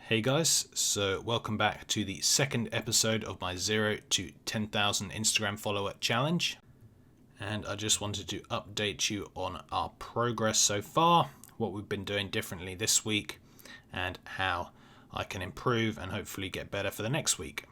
Hey guys, so welcome back to the second episode of my 0 to 10,000 Instagram follower challenge. And I just wanted to update you on our progress so far, what we've been doing differently this week, and how I can improve and hopefully get better for the next week.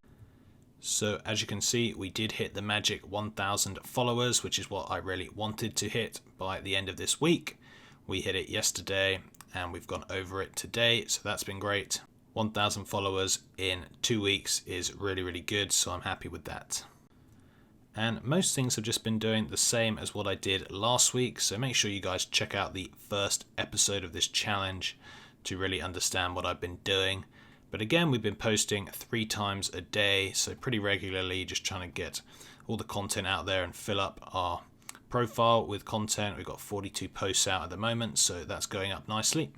So as you can see, we did hit the magic 1,000 followers, which is what I really wanted to hit by the end of this week. We hit it yesterday and we've gone over it today, so that's been great. 1,000 followers in 2 weeks is really good, so I'm happy with that. And most things have just been doing the same as what I did last week, so make sure you guys check out the first episode of this challenge to really understand what I've been doing. But again, we've been posting 3 times a day, so pretty regularly, just trying to get all the content out there and fill up our profile with content. We've got 42 posts out at the moment, so that's going up nicely.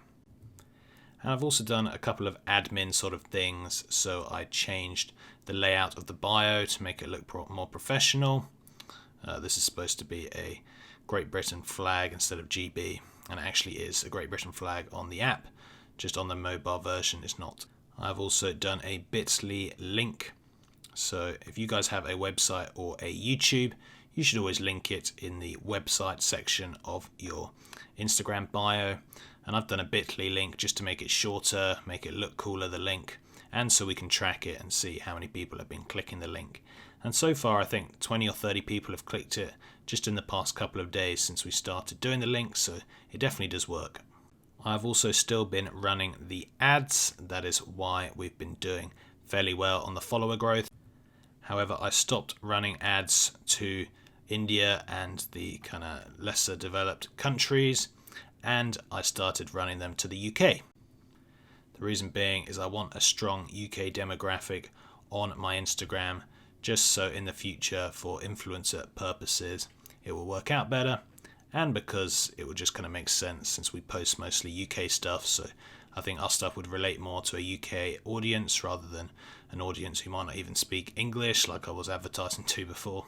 And I've also done a couple of admin sort of things, so I changed the layout of the bio to make it look more professional. This is supposed to be a Great Britain flag instead of GB, and it actually is a Great Britain flag on the app, just on the mobile version it's not. I've also done a Bitly link, so if you guys have a website or a YouTube, you should always link it in the website section of your Instagram bio. And I've done a Bitly link just to make it shorter, make it look cooler, the link, and so we can track it and see how many people have been clicking the link. And so far I think 20 or 30 people have clicked it just in the past couple of days since we started doing the link, so it definitely does work. I've also still been running the ads, that is why we've been doing fairly well on the follower growth. However, I stopped running ads to India and the kind of lesser developed countries, and I started running them to the UK. The reason being is I want a strong UK demographic on my Instagram, just so in the future for influencer purposes it will work out better, and because it would just kind of make sense since we post mostly UK stuff, so I think our stuff would relate more to a UK audience rather than an audience who might not even speak English like I was advertising to before.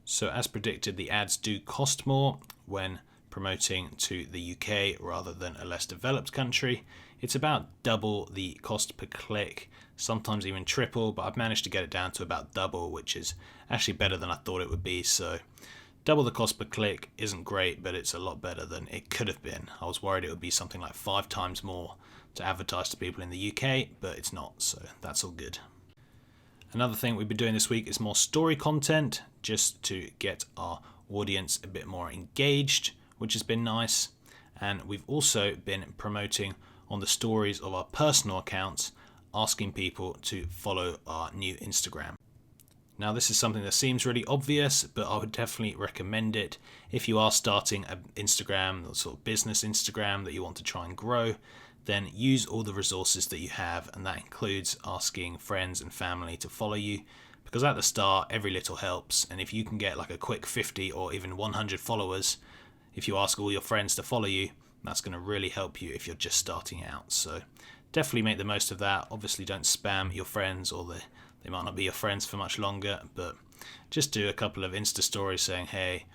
So as predicted, the ads do cost more when promoting to the UK rather than a less developed country. It's about double the cost per click, sometimes even triple, but I've managed to get it down to about double, which is actually better than I thought it would be. So double the cost per click isn't great, but it's a lot better than it could have been. I was worried it would be something like 5 times more to advertise to people in the UK, but it's not, so that's all good. Another thing we've been doing this week is more story content, just to get our audience a bit more engaged, which has been nice. And we've also been promoting on the stories of our personal accounts, asking people to follow our new Instagram. Now this is something that seems really obvious, but I would definitely recommend it if you are starting an Instagram, or sort of business Instagram that you want to try and grow. Then use all the resources that you have, and that includes asking friends and family to follow you, because at the start every little helps, and if you can get like a quick 50 or even 100 followers, if you ask all your friends to follow you, that's going to really help you if you're just starting out. So definitely make the most of that. Obviously don't spam your friends, or they might not be your friends for much longer, but just do a couple of Insta stories saying, hey,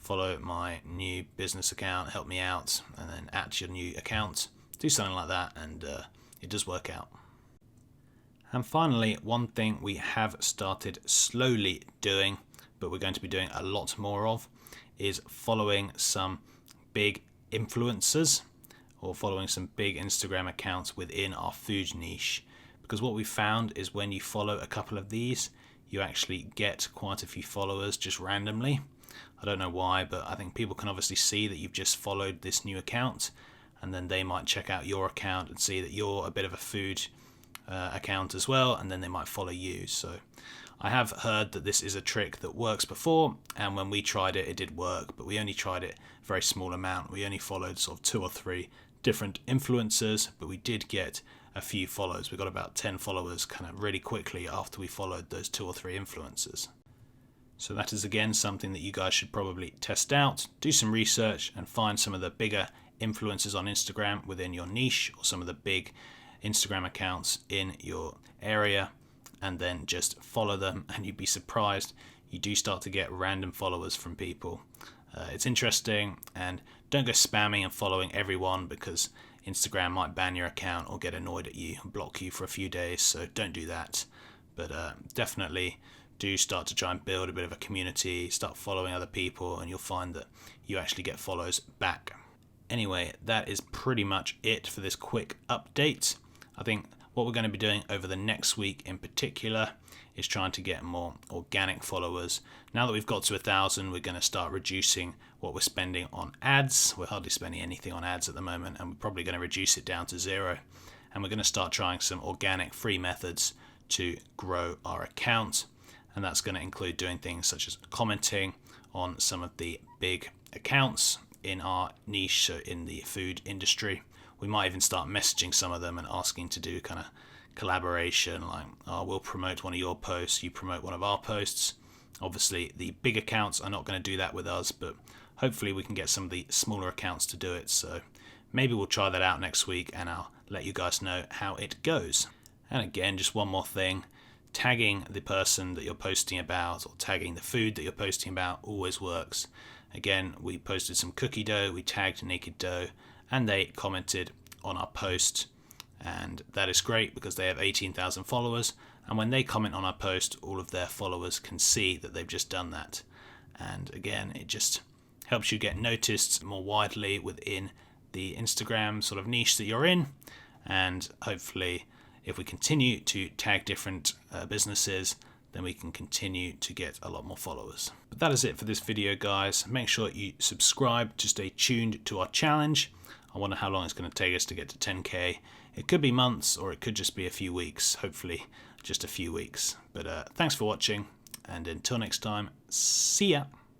follow my new business account, help me out, and then at your new account. Do something like that, and it does work out. And finally, one thing we have started slowly doing, but we're going to be doing a lot more of, is following some big influencers or following some big Instagram accounts within our food niche. Because what we found is when you follow a couple of these, you actually get quite a few followers just randomly. I don't know why, but I think people can obviously see that you've just followed this new account, and then they might check out your account and see that you're a bit of a food account as well, and then they might follow you. So I have heard that this is a trick that works before, and when we tried it, it did work, but we only tried it a very small amount. We only followed sort of 2 or 3 different influencers, but we did get a few follows. We got about 10 followers kind of really quickly after we followed those 2 or 3 influencers. So that is again something that you guys should probably test out, do some research, and find some of the bigger influencers on Instagram within your niche, or some of the big Instagram accounts in your area, and then just follow them, and you'd be surprised, you do start to get random followers from people. It's interesting, and don't go spamming and following everyone, because Instagram might ban your account or get annoyed at you and block you for a few days, so don't do that. But definitely do start to try and build a bit of a community, start following other people, and you'll find that you actually get follows back. Anyway, that is pretty much it for this quick update. I think what we're going to be doing over the next week in particular is trying to get more organic followers. Now that we've got to 1,000, we're going to start reducing what we're spending on ads. We're hardly spending anything on ads at the moment, and we're probably going to reduce it down to 0. And we're going to start trying some organic free methods to grow our account. And that's going to include doing things such as commenting on some of the big accounts in our niche, so in the food industry. We might even start messaging some of them and asking to do kind of collaboration, like, oh, we'll promote one of your posts, you promote one of our posts. Obviously the big accounts are not going to do that with us, but hopefully we can get some of the smaller accounts to do it. So maybe we'll try that out next week, and I'll let you guys know how it goes. And again, just one more thing, tagging the person that you're posting about or tagging the food that you're posting about always works. Again, we posted some cookie dough, we tagged Naked Dough, and they commented on our post, and that is great because they have 18,000 followers, and when they comment on our post, all of their followers can see that they've just done that. And again, it just helps you get noticed more widely within the Instagram sort of niche that you're in, and hopefully if we continue to tag different businesses, then we can continue to get a lot more followers. But that is it for this video, guys. Make sure you subscribe to stay tuned to our challenge. I wonder how long it's going to take us to get to 10k. It could be months, or it could just be a few weeks. Hopefully just a few weeks. But thanks for watching, and until next time, see ya.